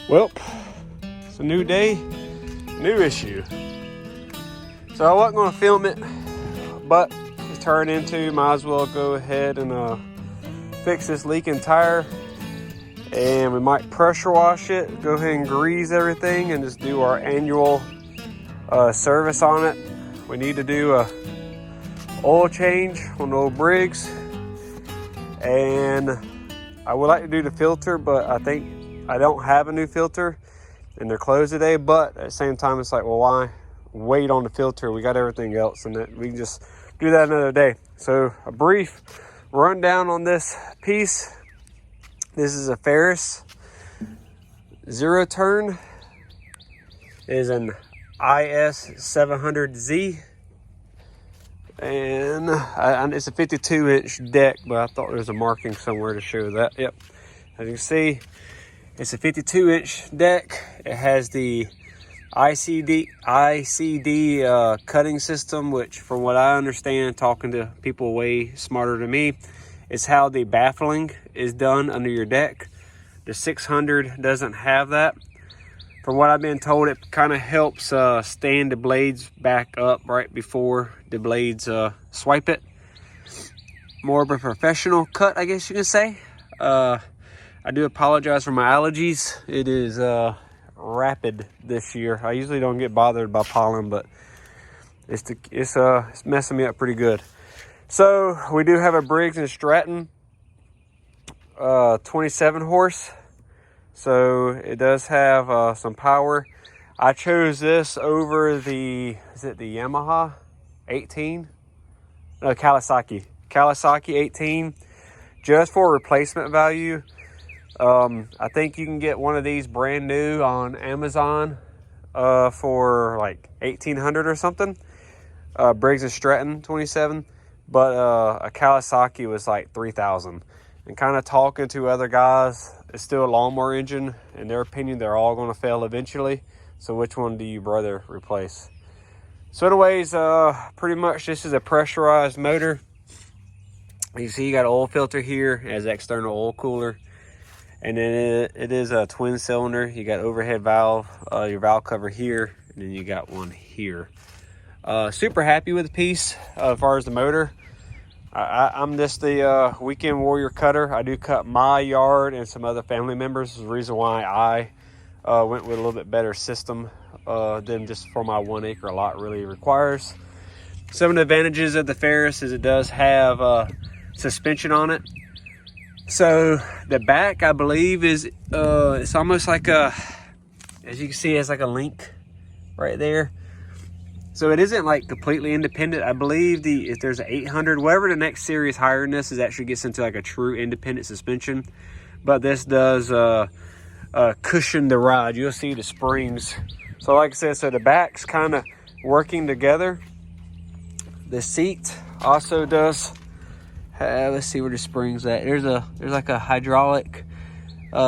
Well, it's a new day, new issue. So I wasn't going to film it, but it's turned into, might as well go ahead and fix this leaking tire. And we might pressure wash it, go ahead and grease everything, and just do our annual service on it. We need to do a oil change on the old Briggs, and I would like to do the filter, but I think I don't have a new filter and they're closed today. But at the same time, it's like, well, why wait on the filter? We got everything else, and that we can just do that another day. So a brief rundown on this piece. This is a Ferris zero turn. It is an IS 700Z, and it's a 52-inch deck, but I thought there was a marking somewhere to show that. Yep, as you can see, it's a 52-inch deck. It has the ICD cutting system, which from what I understand, talking to people way smarter than me, is how the baffling is done under your deck. The 600 doesn't have that. From what I've been told, it kind of helps stand the blades back up right before the blades swipe it. More of a professional cut, I guess you can say. I do apologize for my allergies. It is rapid this year. I usually don't get bothered by pollen, but it's messing me up pretty good. So we do have a Briggs & Stratton 27 horse. So it does have some power. I chose this over the Yamaha 18? No, Kawasaki 18, just for replacement value. I think you can get one of these brand new on Amazon for like $1,800 or something. Briggs & Stratton 27, but a Kawasaki was like $3,000. And kind of talking to other guys, it's still a lawnmower engine. In their opinion, they're all going to fail eventually. So which one do you brother replace? So anyways, pretty much this is a pressurized motor. You see you got an oil filter here. It has external oil cooler. And then it is a twin cylinder. You got overhead valve, your valve cover here, and then you got one here. Super happy with the piece as far as the motor. I'm just the weekend warrior cutter. I do cut my yard and some other family members. This is the reason why I went with a little bit better system than just for my 1 acre lot really requires. Some of the advantages of the Ferris is it does have suspension on it. So the back, I believe, is it's almost like a, as you can see, it's like a link right there. So it isn't like completely independent. I believe if there's an 800, whatever the next series higher than this is, actually gets into like a true independent suspension. But this does cushion the ride. You'll see the springs. So like I said, so the back's kind of working together. The seat also does. Let's see where the spring's at. There's like a hydraulic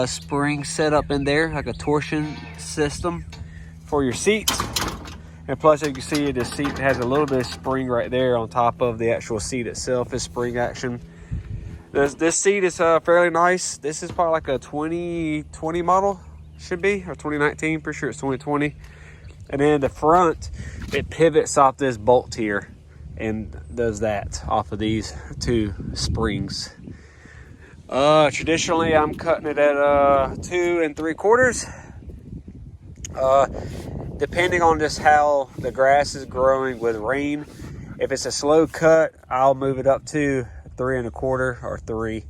spring set up in there, like a torsion system for your seat. And plus, you can see the seat has a little bit of spring right there on top of the actual seat itself. Is spring action. This seat is fairly nice. This is probably like a 2020 model, should be, or 2019. Pretty sure it's 2020. And then the front, it pivots off this bolt here and does that off of these two springs. Traditionally, I'm cutting it at 2 3/4. Depending on just how the grass is growing with rain. If it's a slow cut, I'll move it up to 3 1/4 or 3.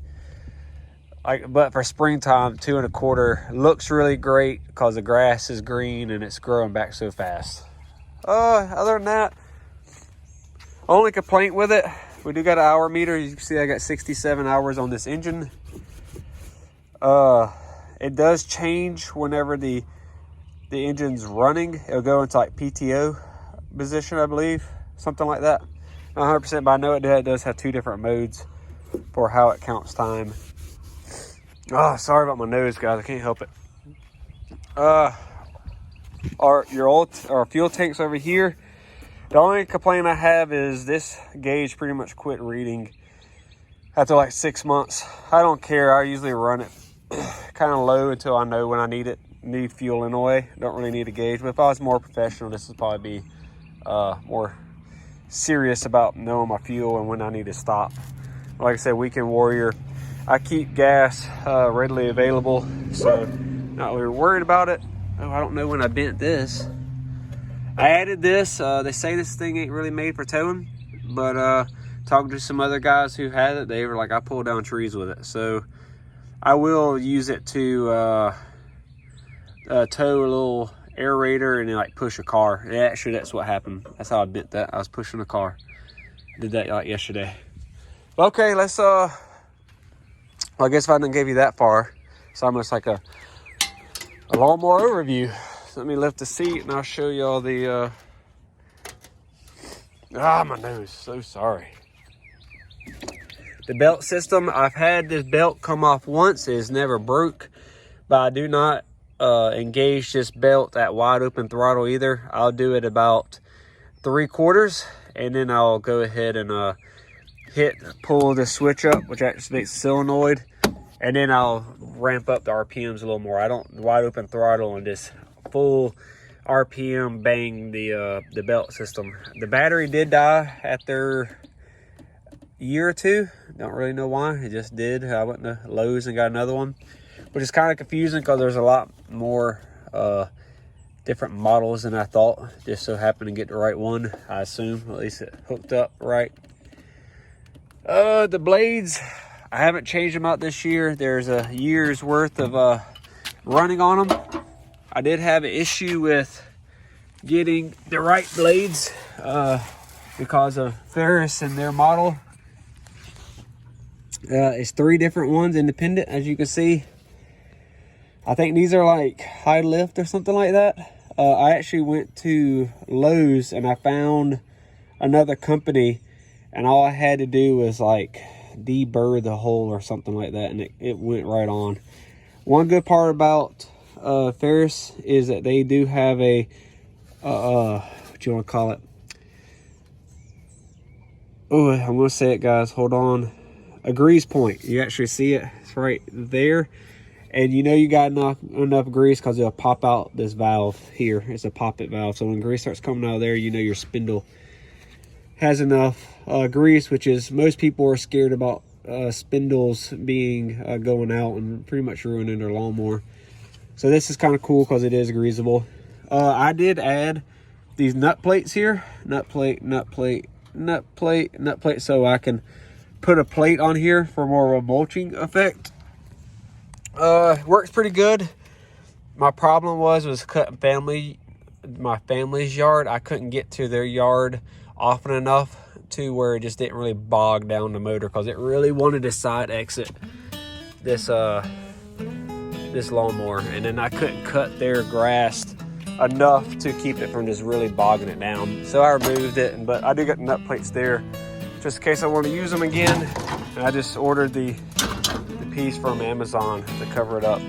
But for springtime, 2 1/4 looks really great because the grass is green and it's growing back so fast. Other than that, only complaint with it, we do got an Hourmeter. You can see I got 67 hours on this engine. It does change whenever the engine's running. It'll go into like PTO position, I believe, something like that. Not 100%, but I know it does have 2 different modes for how it counts time. Oh, sorry about my nose, guys. I can't help it. Our fuel tanks over here. The only complaint I have is this gauge pretty much quit reading after like 6 months. I don't care. I usually run it kind of low until I know when I need fuel anyway. Don't really need a gauge, but if I was more professional, this would probably be more serious about knowing my fuel and when I need to stop. Like I said, Weekend Warrior, I keep gas readily available, so not really worried about it. Oh, I don't know when I bent this. I added this. They say this thing ain't really made for towing, but talking to some other guys who had it, they were like, I pull down trees with it. So I will use it to tow a little aerator and then like push a car. Yeah, actually, that's what happened. That's how I bent that. I was pushing a car. Did that like yesterday. Okay, let's well, I guess if I didn't give you that far, it's almost like a lawnmower overview. So let me lift the seat and I'll show you all the my nose, so sorry. The belt system, I've had this belt come off once. It's never broke, but I do not engage this belt at wide open throttle either. I'll do it about 3/4, and then I'll go ahead and pull the switch up, which activates the solenoid, and then I'll ramp up the RPMs a little more. I don't wide open throttle and just full RPM bang the belt system. The battery did die after a year or two. Don't really know why. It just did. I went to Lowe's and got another one, which is kind of confusing because there's a lot more different models than I thought. Just so happened to get the right one, I assume. At least it hooked up right. The blades, I haven't changed them out this year. There's a year's worth of running on them. I did have an issue with getting the right blades because of Ferris and their model. It's 3 different ones, independent, as you can see. I think these are like high lift or something like that. I actually went to Lowe's and I found another company, and all I had to do was like deburr the hole or something like that, and it went right on. One good part about Ferris is that they do have a what you want to call it? Oh, I'm gonna say it, guys. Hold on. A grease point. You actually see it. It's right there, and you know you got enough grease because it'll pop out this valve here. It's a pop-it valve, so when grease starts coming out of there, you know your spindle has enough grease, which is, most people are scared about spindles being going out and pretty much ruining their lawnmower. So this is kind of cool because it is greasable. I did add these nut plates here. Nut plate, so I can put a plate on here for more of a mulching effect. Works pretty good. My problem was cutting my family's yard. I couldn't get to their yard often enough to where it just didn't really bog down the motor, because it really wanted to side exit this lawnmower, and then I couldn't cut their grass enough to keep it from just really bogging it down. So I removed it, but I do get the nut plates there just in case I want to use them again. And I just ordered the piece from Amazon to cover it up.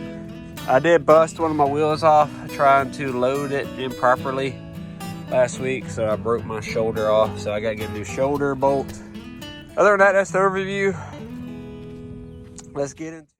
I did bust one of my wheels off trying to load it improperly last week, so I broke my shoulder off, so I got to get a new shoulder bolt. Other than that, that's the overview. Let's get into